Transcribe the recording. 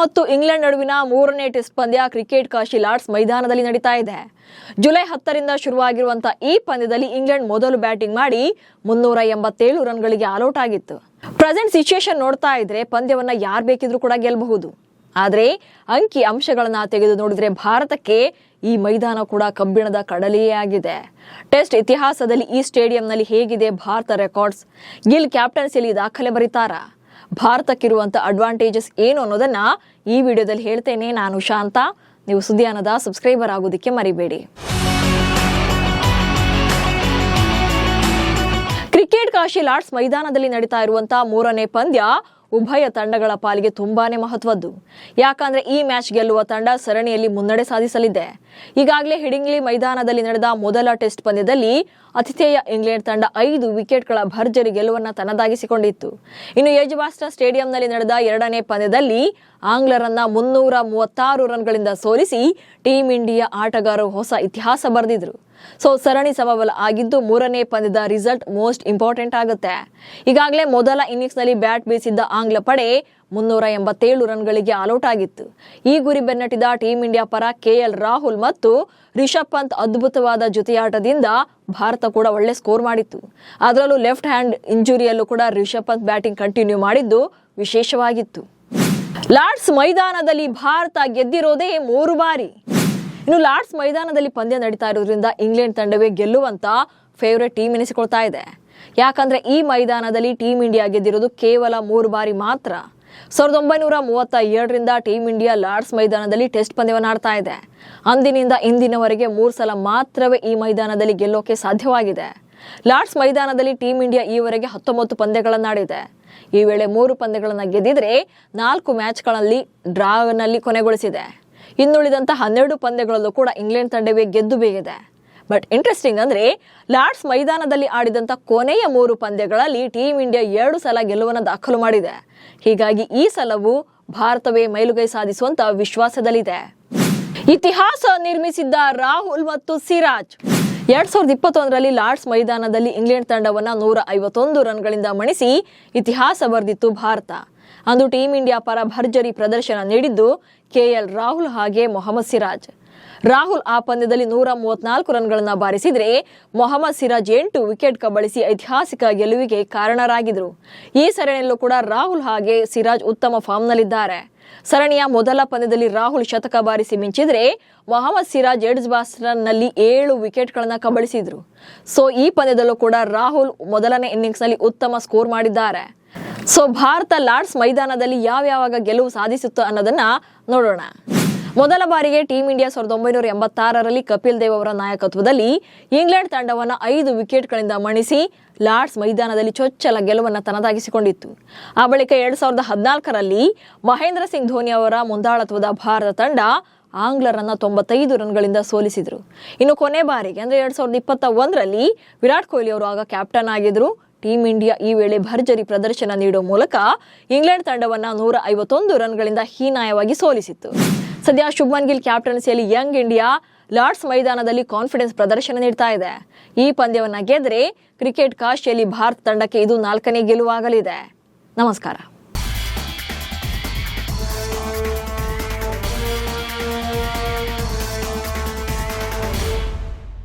ಮತ್ತು ಇಂಗ್ಲೆಂಡ್ ನಡುವಿನ ಮೂರನೇ ಟೆಸ್ಟ್ ಪಂದ್ಯ ಕ್ರಿಕೆಟ್ ಕಾಶಿ ಲಾರ್ಡ್ಸ್ ಮೈದಾನದಲ್ಲಿ ನಡೀತಾ ಇದೆ. ಜುಲೈ 10ರಿಂದ ಶುರುವಾಗಿರುವಂತಹ ಈ ಪಂದ್ಯದಲ್ಲಿ ಇಂಗ್ಲೆಂಡ್ ಮೊದಲು ಬ್ಯಾಟಿಂಗ್ ಮಾಡಿ 387 ರನ್ಗಳಿಗೆ ಆಲ್ಔಟ್ ಆಗಿತ್ತು. ಪ್ರೆಸೆಂಟ್ ಸಿಚುಯೇಷನ್ ನೋಡ್ತಾ ಇದ್ರೆ ಪಂದ್ಯವನ್ನ ಯಾರು ಬೇಕಿದ್ರೂ ಕೂಡ ಗೆಲ್ಲಬಹುದು. ಆದರೆ ಅಂಕಿ ಅಂಶಗಳನ್ನ ತೆಗೆದು ನೋಡಿದ್ರೆ ಭಾರತಕ್ಕೆ ಈ ಮೈದಾನ ಕೂಡ ಕಬ್ಬಿಣದ ಕಡಲೆಯೇ ಆಗಿದೆ. ಟೆಸ್ಟ್ ಇತಿಹಾಸದಲ್ಲಿ ಈ ಸ್ಟೇಡಿಯಂನಲ್ಲಿ ಹೇಗಿದೆ ಭಾರತ ರೆಕಾರ್ಡ್ಸ್? ಗಿಲ್ ಕ್ಯಾಪ್ಟನ್ಸಿಯಲ್ಲಿ ದಾಖಲೆ ಬರೀತಾರಾ? ಭಾರತಕ್ಕಿರುವಂತ ಅಡ್ವಾಂಟೇಜಸ್ ಏನು ಅನ್ನೋದನ್ನ ಈ ವಿಡಿಯೋದಲ್ಲಿ ಹೇಳ್ತೇನೆ. ನಾನು ಶಾಂತ. ನೀವು ಸುದ್ದಿಯಾನದ ಸಬ್ಸ್ಕ್ರೈಬರ್ ಆಗೋದಕ್ಕೆ ಮರಿಬೇಡಿ. ಕ್ರಿಕೆಟ್ ಕಾಶಿ ಲಾರ್ಡ್ಸ್ ಮೈದಾನದಲ್ಲಿ ನಡೀತಾ ಇರುವಂತಹ ಮೂರನೇ ಪಂದ್ಯ ಉಭಯ ತಂಡಗಳ ಪಾಲಿಗೆ ತುಂಬಾನೇ ಮಹತ್ವದ್ದು. ಯಾಕಂದ್ರೆ ಈ ಮ್ಯಾಚ್ ಗೆಲ್ಲುವ ತಂಡ ಸರಣಿಯಲ್ಲಿ ಮುನ್ನಡೆ ಸಾಧಿಸಲಿದೆ. ಈಗಾಗಲೇ ಹಿಡಿಂಗ್ಲಿ ಮೈದಾನದಲ್ಲಿ ನಡೆದ ಮೊದಲ ಟೆಸ್ಟ್ ಪಂದ್ಯದಲ್ಲಿ ಆತಿಥೇಯ ಇಂಗ್ಲೆಂಡ್ ತಂಡ 5 ವಿಕೆಟ್ಗಳ ಭರ್ಜರಿ ಗೆಲುವನ್ನ ತನ್ನದಾಗಿಸಿಕೊಂಡಿತ್ತು. ಇನ್ನು ಎಜ್ಬಾಸ್ಟನ್ ಸ್ಟೇಡಿಯಂನಲ್ಲಿ ನಡೆದ ಎರಡನೇ ಪಂದ್ಯದಲ್ಲಿ ಆಂಗ್ಲರನ್ನ 336 ರನ್ಗಳಿಂದ ಸೋಲಿಸಿ ಟೀಂ ಇಂಡಿಯಾ ಆಟಗಾರರು ಹೊಸ ಇತಿಹಾಸ ಬರೆದಿದ್ರು. ಸರಣಿ ಸಮಬಲ ಆಗಿದ್ದು ಮೂರನೇ ಪಂದ್ಯದ ರಿಸಲ್ಟ್ ಮೋಸ್ಟ್ ಇಂಪಾರ್ಟೆಂಟ್ ಆಗುತ್ತೆ. ಈಗಾಗಲೇ ಮೊದಲ ಇನ್ನಿಂಗ್ಸ್ ನಲ್ಲಿ ಬ್ಯಾಟ್ ಬೀಸಿದ್ದ ಆಂಗ್ಲ ಪಡೆ 387 ರನ್ಗಳಿಗೆ ಆಲ್ಔಟ್ ಆಗಿತ್ತು. ಈ ಗುರಿ ಬೆನ್ನಟ್ಟಿದ ಟೀಂ ಇಂಡಿಯಾ ಪರ ಕೆಎಲ್ ರಾಹುಲ್ ಮತ್ತು ರಿಷಬ್ ಪಂತ್ ಅದ್ಭುತವಾದ ಜೊತೆಯಾಟದಿಂದ ಭಾರತ ಕೂಡ ಒಳ್ಳೆ ಸ್ಕೋರ್ ಮಾಡಿತ್ತು. ಅದರಲ್ಲೂ ಲೆಫ್ಟ್ ಹ್ಯಾಂಡ್ ಇಂಜುರಿಯಲ್ಲೂ ಕೂಡ ರಿಷಬ್ ಪಂತ್ ಬ್ಯಾಟಿಂಗ್ ಕಂಟಿನ್ಯೂ ಮಾಡಿದ್ದು ವಿಶೇಷವಾಗಿತ್ತು. ಲಾರ್ಡ್ಸ್ ಮೈದಾನದಲ್ಲಿ ಭಾರತ ಗೆದ್ದಿರೋದೇ 3 ಬಾರಿ. ಇನ್ನು ಲಾರ್ಡ್ಸ್ ಮೈದಾನದಲ್ಲಿ ಪಂದ್ಯ ನಡೀತಾ ಇರೋದ್ರಿಂದ ಇಂಗ್ಲೆಂಡ್ ತಂಡವೇ ಗೆಲ್ಲುವಂತ ಫೇವರೇಟ್ ಟೀಮ್ ಎನಿಸಿಕೊಳ್ತಾ ಇದೆ. ಯಾಕಂದ್ರೆ ಈ ಮೈದಾನದಲ್ಲಿ ಟೀಂ ಇಂಡಿಯಾ ಗೆದ್ದಿರೋದು ಕೇವಲ 3 ಬಾರಿ ಮಾತ್ರ. 1937ರಿಂದ ಟೀಂ ಇಂಡಿಯಾ ಲಾರ್ಡ್ಸ್ ಮೈದಾನದಲ್ಲಿ ಟೆಸ್ಟ್ ಪಂದ್ಯವನ್ನು ಆಡ್ತಾ ಇದೆ. ಅಂದಿನಿಂದ ಇಂದಿನವರೆಗೆ 3 ಸಲ ಮಾತ್ರವೇ ಈ ಮೈದಾನದಲ್ಲಿ ಗೆಲ್ಲೋಕೆ ಸಾಧ್ಯವಾಗಿದೆ. ಲಾರ್ಡ್ಸ್ ಮೈದಾನದಲ್ಲಿ ಟೀಂ ಇಂಡಿಯಾ ಈವರೆಗೆ 19 ಪಂದ್ಯಗಳನ್ನಾಡಿದೆ. ಈ ವೇಳೆ 3 ಪಂದ್ಯಗಳನ್ನು ಗೆದ್ದಿದ್ರೆ 4 ಮ್ಯಾಚ್ಗಳಲ್ಲಿ ಡ್ರಾನಲ್ಲಿ ಕೊನೆಗೊಳಿಸಿದೆ. ಇನ್ನುಳಿದಂತ 12 ಪಂದ್ಯಗಳಲ್ಲೂ ಕೂಡ ಇಂಗ್ಲೆಂಡ್ ತಂಡವೇ ಗೆದ್ದು ಬೇಗಿದೆ. ಬಟ್ ಇಂಟ್ರೆಸ್ಟಿಂಗ್ ಅಂದ್ರೆ ಲಾರ್ಡ್ಸ್ ಮೈದಾನದಲ್ಲಿ ಆಡಿದಂತ ಕೊನೆಯ 3 ಪಂದ್ಯಗಳಲ್ಲಿ ಟೀಂ ಇಂಡಿಯಾ 2 ಸಲ ಗೆಲುವನ್ನು ದಾಖಲು ಮಾಡಿದೆ. ಹೀಗಾಗಿ ಈ ಸಲವೂ ಭಾರತವೇ ಮೈಲುಗೈ ಸಾಧಿಸುವಂತ ವಿಶ್ವಾಸದಲ್ಲಿದೆ. ಇತಿಹಾಸ ನಿರ್ಮಿಸಿದ್ದ ರಾಹುಲ್ ಮತ್ತು ಸಿರಾಜ್ 2021ರಲ್ಲಿ ಲಾರ್ಡ್ಸ್ ಮೈದಾನದಲ್ಲಿ ಇಂಗ್ಲೆಂಡ್ ತಂಡವನ್ನ 151 ರನ್ಗಳಿಂದ ಮಣಿಸಿ ಇತಿಹಾಸ ಬರೆದಿತ್ತು ಭಾರತ. ಅಂದು ಟೀಂ ಇಂಡಿಯಾ ಪರ ಭರ್ಜರಿ ಪ್ರದರ್ಶನ ನೀಡಿದ್ದು ಕೆಎಲ್ ರಾಹುಲ್ ಹಾಗೆ ಮೊಹಮ್ಮದ್ ಸಿರಾಜ್. ರಾಹುಲ್ ಆ ಪಂದ್ಯದಲ್ಲಿ 134 ರನ್ಗಳನ್ನ ಬಾರಿಸಿದ್ರೆ ಮೊಹಮ್ಮದ್ ಸಿರಾಜ್ 8 ವಿಕೆಟ್ ಕಬಳಿಸಿ ಐತಿಹಾಸಿಕ ಗೆಲುವಿಗೆ ಕಾರಣರಾಗಿದ್ರು. ಈ ಸರಣಿಯಲ್ಲೂ ಕೂಡ ರಾಹುಲ್ ಹಾಗೆ ಸಿರಾಜ್ ಉತ್ತಮ ಫಾರ್ಮ್ ನಲ್ಲಿದ್ದಾರೆ. ಸರಣಿಯ ಮೊದಲ ಪಂದ್ಯದಲ್ಲಿ ರಾಹುಲ್ ಶತಕ ಬಾರಿಸಿ ಮಿಂಚಿದ್ರೆ ಮೊಹಮ್ಮದ್ ಸಿರಾಜ್ ಎಡ್ಜ್ಬಾಸ್ಟನ್ ನಲ್ಲಿ 7 ವಿಕೆಟ್ಗಳನ್ನ ಕಬಳಿಸಿದ್ರು. ಈ ಪಂದ್ಯದಲ್ಲೂ ಕೂಡ ರಾಹುಲ್ ಮೊದಲನೇ ಇನ್ನಿಂಗ್ಸ್ ನಲ್ಲಿ ಉತ್ತಮ ಸ್ಕೋರ್ ಮಾಡಿದ್ದಾರೆ. ಭಾರತ ಲಾರ್ಡ್ಸ್ ಮೈದಾನದಲ್ಲಿ ಯಾವ್ಯಾವಾಗ ಗೆಲುವು ಸಾಧಿಸುತ್ತ ಅನ್ನೋದನ್ನ ನೋಡೋಣ. ಮೊದಲ ಬಾರಿಗೆ ಟೀಂ ಇಂಡಿಯಾ 1986ರಲ್ಲಿ ಕಪಿಲ್ ದೇವ್ ಅವರ ನಾಯಕತ್ವದಲ್ಲಿ ಇಂಗ್ಲೆಂಡ್ ತಂಡವನ್ನ 5 ವಿಕೆಟ್ಗಳಿಂದ ಮಣಿಸಿ ಲಾರ್ಡ್ಸ್ ಮೈದಾನದಲ್ಲಿ ಚೊಚ್ಚಲ ಗೆಲುವನ್ನು ತನ್ನದಾಗಿಸಿಕೊಂಡಿತ್ತು. ಆ ಬಳಿಕ 2014ರಲ್ಲಿ ಮಹೇಂದ್ರ ಸಿಂಗ್ ಧೋನಿ ಅವರ ಮುಂದಾಳತ್ವದ ಭಾರತ ತಂಡ ಆಂಗ್ಲರನ್ನ 95 ರನ್ಗಳಿಂದ ಸೋಲಿಸಿದ್ರು. ಇನ್ನು ಕೊನೆ ಬಾರಿಗೆ ಅಂದ್ರೆ 2021ರಲ್ಲಿ ವಿರಾಟ್ ಕೊಹ್ಲಿ ಅವರು ಆಗ ಕ್ಯಾಪ್ಟನ್ ಆಗಿದ್ರು. ಟೀಂ ಇಂಡಿಯಾ ಈ ವೇಳೆ ಭರ್ಜರಿ ಪ್ರದರ್ಶನ ನೀಡುವ ಮೂಲಕ ಇಂಗ್ಲೆಂಡ್ ತಂಡವನ್ನ 151 ರನ್ಗಳಿಂದ ಹೀನಾಯವಾಗಿ ಸೋಲಿಸಿತ್ತು. ಸದ್ಯ ಶುಭ್ಮನ್ ಗಿಲ್ ಕ್ಯಾಪ್ಟನ್ಸಿಯಲ್ಲಿ ಯಂಗ್ ಇಂಡಿಯಾ ಲಾರ್ಡ್ಸ್ ಮೈದಾನದಲ್ಲಿ ಕಾನ್ಫಿಡೆನ್ಸ್ ಪ್ರದರ್ಶನ ನೀಡ್ತಾ ಇದೆ. ಈ ಪಂದ್ಯವನ್ನ ಗೆದ್ರೆ ಕ್ರಿಕೆಟ್ ಕಾಶಿಯಲ್ಲಿ ಭಾರತ ತಂಡಕ್ಕೆ ಇದು 4ನೇ ಗೆಲುವಾಗಲಿದೆ. ನಮಸ್ಕಾರ.